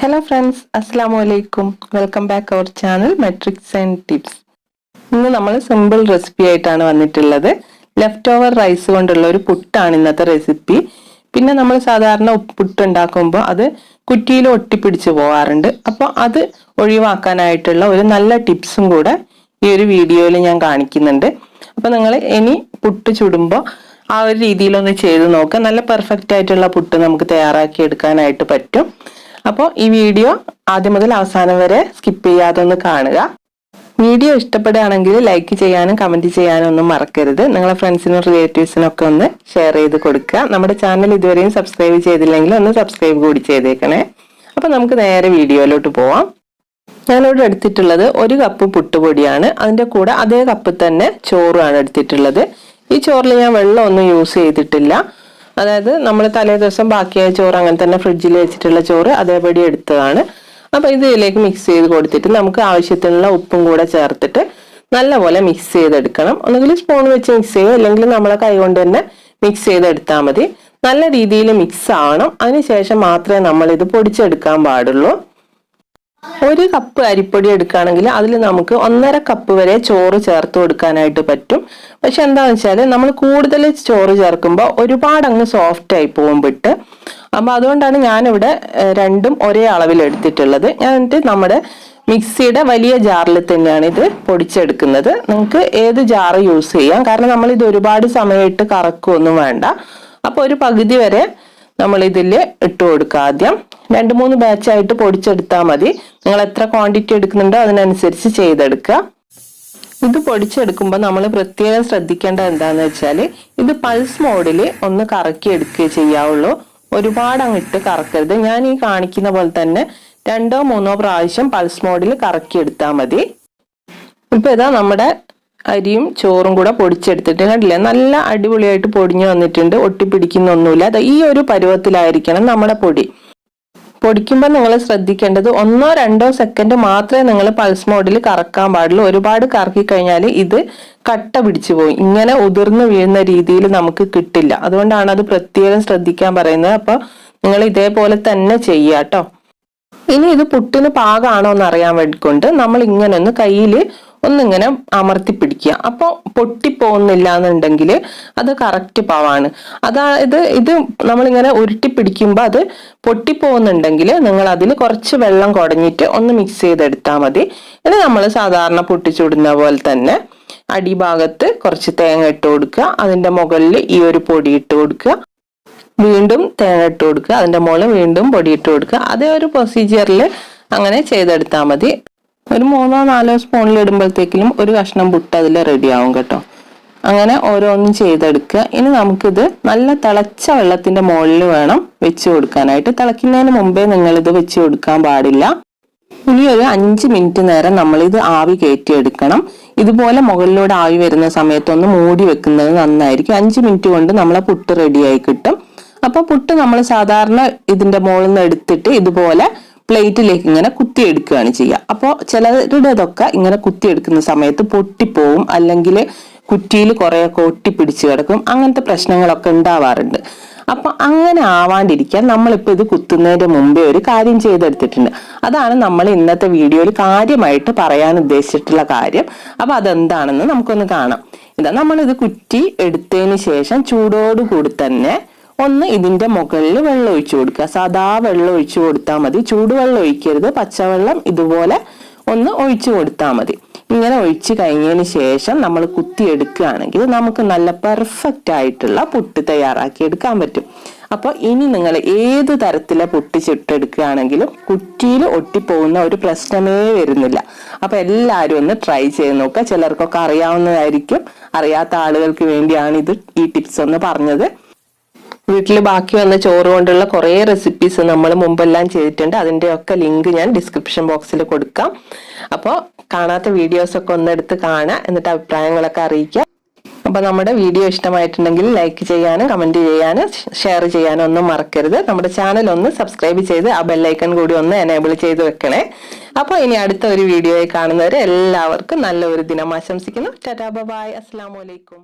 Hello friends, Assalamu alaikum. Welcome back our channel Metrics and Tips. ഇന്ന് നമ്മൾ simple recipe ആയിട്ടാണ് വന്നിട്ടുള്ളത്. Left over rice കൊണ്ടുള്ള ഒരു പുട്ടാണ് ഇന്നത്തെ റെസിപ്പി. പിന്നെ നമ്മൾ സാധാരണ പുട്ട് ഉണ്ടാക്കുമ്പോൾ അത് കുറ്റിയിൽ ഒട്ടിപ്പിടിച്ച് പോകാറുണ്ട്. അപ്പോൾ അത് ഒഴിവാക്കാനായിട്ടുള്ള ഒരു നല്ല ടിപ്സും കൂടെ ഈ ഒരു വീഡിയോയിൽ ഞാൻ കാണിക്കുന്നുണ്ട്. അപ്പോൾ നിങ്ങൾ ഇനി പുട്ട് ചുടുമ്പോൾ ആ ഒരു രീതിയിലൊന്ന് ചെയ്ത് നോക്കുക. നല്ല പെർഫെക്റ്റ് ആയിട്ടുള്ള പുട്ട് നമുക്ക് തയ്യാറാക്കി എടുക്കാനായിട്ട് പറ്റും. അപ്പോൾ ഈ വീഡിയോ ആദ്യം മുതൽ അവസാനം വരെ സ്കിപ്പ് ചെയ്യാതെ ഒന്ന് കാണുക. വീഡിയോ ഇഷ്ടപ്പെടുകയാണെങ്കിൽ ലൈക്ക് ചെയ്യാനും കമന്റ് ചെയ്യാനും ഒന്നും മറക്കരുത്. നിങ്ങളെ ഫ്രണ്ട്സിനും റിലേറ്റീവ്സിനും ഒക്കെ ഒന്ന് ഷെയർ ചെയ്ത് കൊടുക്കുക. നമ്മുടെ ചാനൽ ഇതുവരെയും സബ്സ്ക്രൈബ് ചെയ്തില്ലെങ്കിൽ ഒന്ന് സബ്സ്ക്രൈബ് കൂടി ചെയ്തേക്കണേ. അപ്പോൾ നമുക്ക് നേരെ വീഡിയോയിലോട്ട് പോവാം. ഞാനിവിടെ എടുത്തിട്ടുള്ളത് 1 കപ്പ് പുട്ടുപൊടിയാണ്. അതിൻ്റെ കൂടെ അതേ കപ്പ് തന്നെ ചോറുമാണ് എടുത്തിട്ടുള്ളത്. ഈ ചോറിൽ ഞാൻ വെള്ളം ഒന്നും യൂസ് ചെയ്തിട്ടില്ല. അതായത് നമ്മൾ തലേ ദിവസം ബാക്കിയായ ചോറ് അങ്ങനെ തന്നെ ഫ്രിഡ്ജിൽ വെച്ചിട്ടുള്ള ചോറ് അതേപടി എടുത്തതാണ്. അപ്പോൾ ഇതിലേക്ക് മിക്സ് ചെയ്ത് കൊടുത്തിട്ട് നമുക്ക് ആവശ്യത്തിനുള്ള ഉപ്പും കൂടെ ചേർത്തിട്ട് നല്ലപോലെ മിക്സ് ചെയ്തെടുക്കണം. ഒന്നുകിൽ സ്പൂൺ വെച്ച് മിക്സ് ചെയ്യുക, അല്ലെങ്കിൽ നമ്മളെ കൈ കൊണ്ട് തന്നെ മിക്സ് ചെയ്തെടുത്താൽ മതി. നല്ല രീതിയിൽ മിക്സ് ആവണം. അതിനുശേഷം മാത്രമേ നമ്മൾ ഇത് പൊടിച്ചെടുക്കാൻ പാടുള്ളൂ. 1 കപ്പ് അരിപ്പൊടി എടുക്കുകയാണെങ്കിൽ അതിൽ നമുക്ക് 1.5 കപ്പ് വരെ ചോറ് ചേർത്ത് കൊടുക്കാനായിട്ട് പറ്റും. പക്ഷെ എന്താണെന്ന് വെച്ചാൽ നമ്മൾ കൂടുതൽ ചോറ് ചേർക്കുമ്പോൾ ഒരുപാട് അങ്ങ് സോഫ്റ്റ് ആയി പോകുമ്പിട്ട്. അപ്പൊ അതുകൊണ്ടാണ് ഞാനിവിടെ രണ്ടും ഒരേ അളവിൽ എടുത്തിട്ടുള്ളത്. ഞാൻ എന്നിട്ട് നമ്മുടെ മിക്സിയുടെ വലിയ ജാറിൽ തന്നെയാണ് ഇത് പൊടിച്ചെടുക്കുന്നത്. നിങ്ങൾക്ക് ഏത് ജാറ് യൂസ് ചെയ്യാം, കാരണം നമ്മൾ ഇത് ഒരുപാട് സമയമായിട്ട് കറക്കുകയൊന്നും വേണ്ട. അപ്പൊ ഒരു പകുതി വരെ നമ്മൾ ഇതിൽ ഇട്ട് കൊടുക്കുക. ആദ്യം 2-3 ബാച്ചായിട്ട് പൊടിച്ചെടുത്താൽ മതി. നിങ്ങൾ എത്ര ക്വാണ്ടിറ്റി എടുക്കുന്നുണ്ടോ അതിനനുസരിച്ച് ചെയ്തെടുക്കുക. ഇത് പൊടിച്ചെടുക്കുമ്പോൾ നമ്മൾ പ്രത്യേകം ശ്രദ്ധിക്കേണ്ടത് എന്താണെന്ന് വെച്ചാൽ ഇത് പൾസ് മോഡിൽ ഒന്ന് കറക്കി എടുക്കുകയേ ചെയ്യാവുള്ളൂ. ഒരുപാട് അങ്ങിട്ട് കറക്കരുത്. ഞാൻ ഈ കാണിക്കുന്ന പോലെ തന്നെ 2-3 പ്രാവശ്യം പൾസ് മോഡിൽ കറക്കി എടുത്താൽ മതി. ഇപ്പൊ ഇതാ നമ്മുടെ അരിയും ചോറും കൂടെ പൊടിച്ചെടുത്തിട്ട് കണ്ടില്ലേ, നല്ല അടിപൊളിയായിട്ട് പൊടിഞ്ഞു വന്നിട്ടുണ്ട്. ഒട്ടിപ്പിടിക്കുന്നൊന്നുമില്ല. ഈ ഒരു പരുവത്തിലായിരിക്കണം നമ്മുടെ പൊടി. പൊടിക്കുമ്പോൾ നിങ്ങൾ ശ്രദ്ധിക്കേണ്ടത് 1-2 സെക്കൻഡ് മാത്രമേ നിങ്ങൾ പൾസ് മോഡിൽ കറക്കാൻ പാടുള്ളൂ. ഒരുപാട് കറക്കി കഴിഞ്ഞാൽ ഇത് കട്ട പിടിച്ചു പോകും. ഇങ്ങനെ ഉതിർന്നു വീഴുന്ന രീതിയിൽ നമുക്ക് കിട്ടില്ല. അതുകൊണ്ടാണ് അത് പ്രത്യേകം ശ്രദ്ധിക്കാൻ പറയുന്നത്. അപ്പൊ നിങ്ങൾ ഇതേപോലെ തന്നെ ചെയ്യാട്ടോ. ഇനി ഇത് പുട്ടിന് പാകമാണോ എന്ന് അറിയാൻ വേണ്ടിക്കൊണ്ട് നമ്മൾ ഇങ്ങനെ ഒന്ന് കയ്യിൽ ഒന്നിങ്ങനെ അമർത്തി പിടിക്കുക. അപ്പൊ പൊട്ടിപ്പോകുന്നില്ല എന്നുണ്ടെങ്കിൽ അത് കറക്റ്റ് പാവാണ്. അതായത് ഇത് നമ്മളിങ്ങനെ ഉരുട്ടി പിടിക്കുമ്പോൾ അത് പൊട്ടിപ്പോകുന്നുണ്ടെങ്കിൽ നിങ്ങൾ അതിൽ കുറച്ച് വെള്ളം കുടഞ്ഞിട്ട് ഒന്ന് മിക്സ് ചെയ്തെടുത്താൽ മതി. ഇത് നമ്മൾ സാധാരണ പൊട്ടിച്ചുടുന്ന പോലെ തന്നെ അടിഭാഗത്ത് കുറച്ച് തേങ്ങ ഇട്ട് കൊടുക്കുക. അതിന്റെ മുകളിൽ ഈ ഒരു പൊടി ഇട്ട് കൊടുക്കുക. വീണ്ടും തേങ്ങ ഇട്ട് കൊടുക്കുക. അതിന്റെ മുകളിൽ വീണ്ടും പൊടി ഇട്ട് കൊടുക്കുക. അതേ ഒരു പ്രൊസീജിയറിൽ അങ്ങനെ ചെയ്തെടുത്താൽ മതി. ഒരു 3-4 സ്പൂണിൽ ഇടുമ്പോഴത്തേക്കിലും ഒരു കഷ്ണം പുട്ട് അതിൽ റെഡി ആവും കേട്ടോ. അങ്ങനെ ഓരോന്നും ചെയ്തെടുക്കുക. ഇനി നമുക്കിത് നല്ല തിളച്ച വെള്ളത്തിന്റെ മുകളിൽ വേണം വെച്ച് കൊടുക്കാനായിട്ട്. തിളയ്ക്കുന്നതിന് മുമ്പേ നിങ്ങൾ ഇത് വെച്ച് കൊടുക്കാൻ പാടില്ല. ഇനി ഒരു 5 മിനിറ്റ് നേരം നമ്മൾ ഇത് ആവി കയറ്റിയെടുക്കണം. ഇതുപോലെ മുകളിലൂടെ ആവി വരുന്ന സമയത്തൊന്ന് മൂടി വെക്കുന്നത് നന്നായിരിക്കും. 5 മിനിറ്റ് കൊണ്ട് നമ്മളെ പുട്ട് റെഡിയായി കിട്ടും. അപ്പൊ പുട്ട് നമ്മൾ സാധാരണ ഇതിന്റെ മുകളിൽ നിന്ന് എടുത്തിട്ട് ഇതുപോലെ പ്ലേറ്റിലേക്ക് ഇങ്ങനെ കുത്തിയെടുക്കുകയാണ് ചെയ്യുക. അപ്പോൾ ചിലരുടേതൊക്കെ ഇങ്ങനെ കുത്തിയെടുക്കുന്ന സമയത്ത് പൊട്ടിപ്പോവും, അല്ലെങ്കിൽ കുറ്റിയിൽ കുറേയൊക്കെ ഒട്ടിപ്പിടിച്ച് കിടക്കും. അങ്ങനത്തെ പ്രശ്നങ്ങളൊക്കെ ഉണ്ടാവാറുണ്ട്. അപ്പൊ അങ്ങനെ ആവാണ്ടിരിക്കാൻ നമ്മളിപ്പോൾ ഇത് കുത്തുന്നതിന്റെ മുമ്പേ ഒരു കാര്യം ചെയ്തെടുത്തിട്ടുണ്ട്. അതാണ് നമ്മൾ ഇന്നത്തെ വീഡിയോയിൽ കാര്യമായിട്ട് പറയാൻ ഉദ്ദേശിച്ചിട്ടുള്ള കാര്യം. അപ്പൊ അതെന്താണെന്ന് നമുക്കൊന്ന് കാണാം. ഇതാ, നമ്മളിത് കുറ്റി എടുത്തതിന് ശേഷം ചൂടോടുകൂടി തന്നെ ഒന്ന് ഇതിന്റെ മുകളിൽ വെള്ളം ഒഴിച്ചു കൊടുക്കുക. സാധാ വെള്ളം ഒഴിച്ചു കൊടുത്താൽ മതി. ചൂടുവെള്ളം ഒഴിക്കരുത്. പച്ചവെള്ളം ഇതുപോലെ ഒന്ന് ഒഴിച്ചു കൊടുത്താൽ മതി. ഇങ്ങനെ ഒഴിച്ചു കഴിഞ്ഞതിന് ശേഷം നമ്മൾ കുത്തിയെടുക്കുകയാണെങ്കിൽ നമുക്ക് നല്ല പെർഫെക്റ്റ് ആയിട്ടുള്ള പുട്ട് തയ്യാറാക്കി എടുക്കാൻ പറ്റും. അപ്പൊ ഇനി നിങ്ങൾ ഏത് തരത്തിലെ പുട്ട് ചുട്ടെടുക്കുകയാണെങ്കിലും കുറ്റിയിൽ ഒട്ടിപ്പോകുന്ന ഒരു പ്രശ്നമേ വരുന്നില്ല. അപ്പൊ എല്ലാവരും ഒന്ന് ട്രൈ ചെയ്ത് നോക്കുക. ചിലർക്കൊക്കെ അറിയാവുന്നതായിരിക്കും. അറിയാത്ത ആളുകൾക്ക് വേണ്ടിയാണ് ഈ ടിപ്സ് ഒന്ന് പറഞ്ഞത്. വീട്ടിൽ ബാക്കി വന്ന ചോറ് കൊണ്ടുള്ള കുറേ റെസിപ്പീസ് നമ്മൾ മുമ്പെല്ലാം ചെയ്തിട്ടുണ്ട്. അതിന്റെ ഒക്കെ ലിങ്ക് ഞാൻ ഡിസ്ക്രിപ്ഷൻ ബോക്സിൽ കൊടുക്കാം. അപ്പോൾ കാണാത്ത വീഡിയോസ് ഒക്കെ ഒന്നെടുത്ത് കാണുക, എന്നിട്ട് അഭിപ്രായങ്ങളൊക്കെ അറിയിക്കുക. അപ്പൊ നമ്മുടെ വീഡിയോ ഇഷ്ടമായിട്ടുണ്ടെങ്കിൽ ലൈക്ക് ചെയ്യാനും കമന്റ് ചെയ്യാനും ഷെയർ ചെയ്യാനും ഒന്നും മറക്കരുത്. നമ്മുടെ ചാനൽ ഒന്ന് സബ്സ്ക്രൈബ് ചെയ്ത് ആ ബെല്ലൈക്കൺ കൂടി ഒന്ന് എനേബിൾ ചെയ്ത് വെക്കണേ. അപ്പോൾ ഇനി അടുത്ത ഒരു വീഡിയോയിൽ കാണുന്നവരെ എല്ലാവർക്കും നല്ല ഒരു ദിനം ആശംസിക്കുന്നു. ടാറ്റാ, ബൈ, അസ്സലാമു അലൈക്കും.